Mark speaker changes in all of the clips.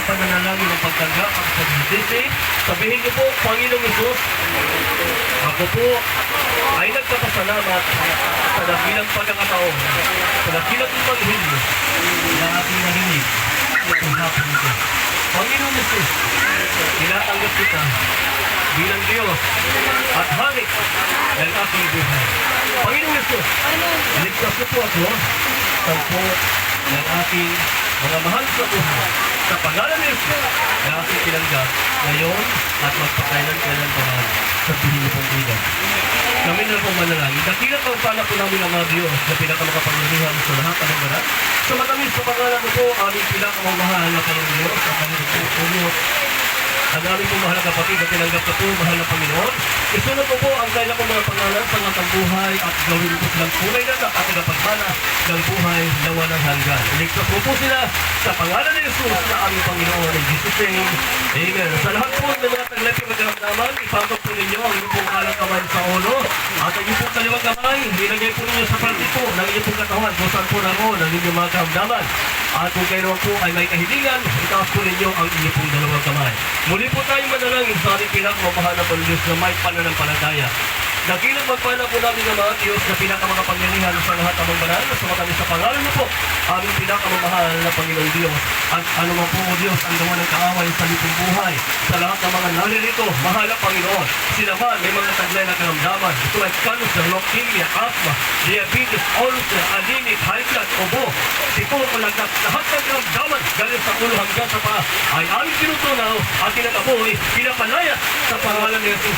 Speaker 1: pananalangin ng pagtanggap at pagsisisi, sabihin niyo po, Panginoong Hesus, ako po ay nagpapasalamat sa dakilang pagkakataon, sa dakilang ipaghilyo na ating narinig sa hapon ito. Panginoong Hesus, tinatanggap kita bilang Diyos at Hari ng aking buhay. Panginoong Hesus, iligtas niyo po ako sa po ng aking mga mahal sa buhay. Sa pangalan ni Jesus na aking tinanggap ngayon at magpakailan-kailan pa man sa piling pong ilan. Kami na pong manalangin. Dakilang pagpala po namin ang mga Diyos na pinakamakapangyarihan sa lahat ng banal. Sa matamis sa pangalan mo po, aming pinakamamahal na Panginoon Diyos, sa Panginoon po, ang aming pong mahal na kapatid na tinanggap na po, mahal na Panginoon. Isunod ko po ang kailan kong mga pangalan sa mga buhay at gawin po silang tunay na at tagapagmana ng buhay na walang hanggan. Iligtas mo po sila sa pangalan ni Jesus na aming Panginoon. In Jesus' name, Amen. Sa lahat po ng mga taglapit magkaramdaman, ipasok po ninyo ang inyong pong kalang kamay sa ulo at ang inyong pong kaliwang kamay, ilagay po ninyo sa parte po ng inyong pong katawan kung saan po naroon ang inyong mga karamdaman. At kung kayo po ay may kahilingan, itaas po ninyo ang inyong pong dalawang kamay. Muli po tayo manalangin sa ating pinakamamahal na Diyos na may pananampalataya. Dakilang magpala po namin ng mga Diyos na pinakamakapangyarihan sa lahat ng mga banal. Sumatami sa pangalan mo po, aming pinakamamahal na Panginoong Diyos. At ano man po o Diyos ang gawa ng kaaway sa lipong buhay. Sa lahat ng mga naririto, mahal na Panginoon. Sila man may mga taglay na karamdaman. Ito ay cancer, leukemia, asthma, diabetes, ulcer, anemic, high blood, obo, sipon, ulagak. Lahat ng karamdaman galing sa ulo hanggang sa paa ay aming pinutunaw at tinagaboy, pinapalaya sa pangalan ni Jesus.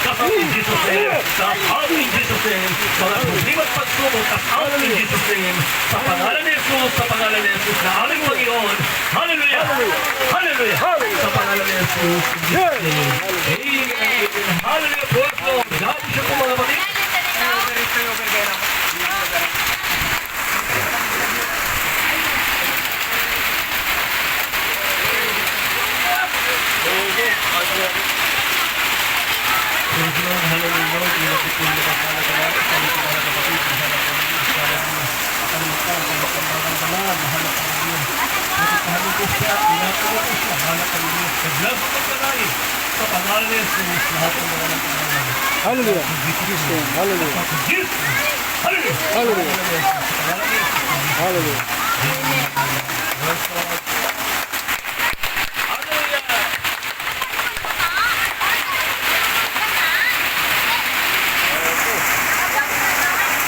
Speaker 1: Kasama in Jesus' name, kasama in Jesus' name, mga problema at pagsubok, kasama in Jesus' name, sa pangalan ni Jesus, sa pangalan ni Jesus na aming Panginoon. Hallelujah! Hallelujah! Sa pangalan ni Jesus, in Jesus' name. Amen! Hallelujah! Praise Lord! Lahat siya po mga kapatid. Praise Lord, hallelujah, Lord, ilapit po yung pagkala sa lahat, sa mga kapatid, mahal na Panginoon, akan makal, mahal na Panginoon, mahal na Panginoon, mahal po siya, pinako po siya, mahal na Panginoon, naglaban po pagkalain, sa pangalan ni Jesus, lahat ng mga ng Panginoon. Hallelujah, hallelujah, hallelujah, hallelujah, hallelujah, hallelujah.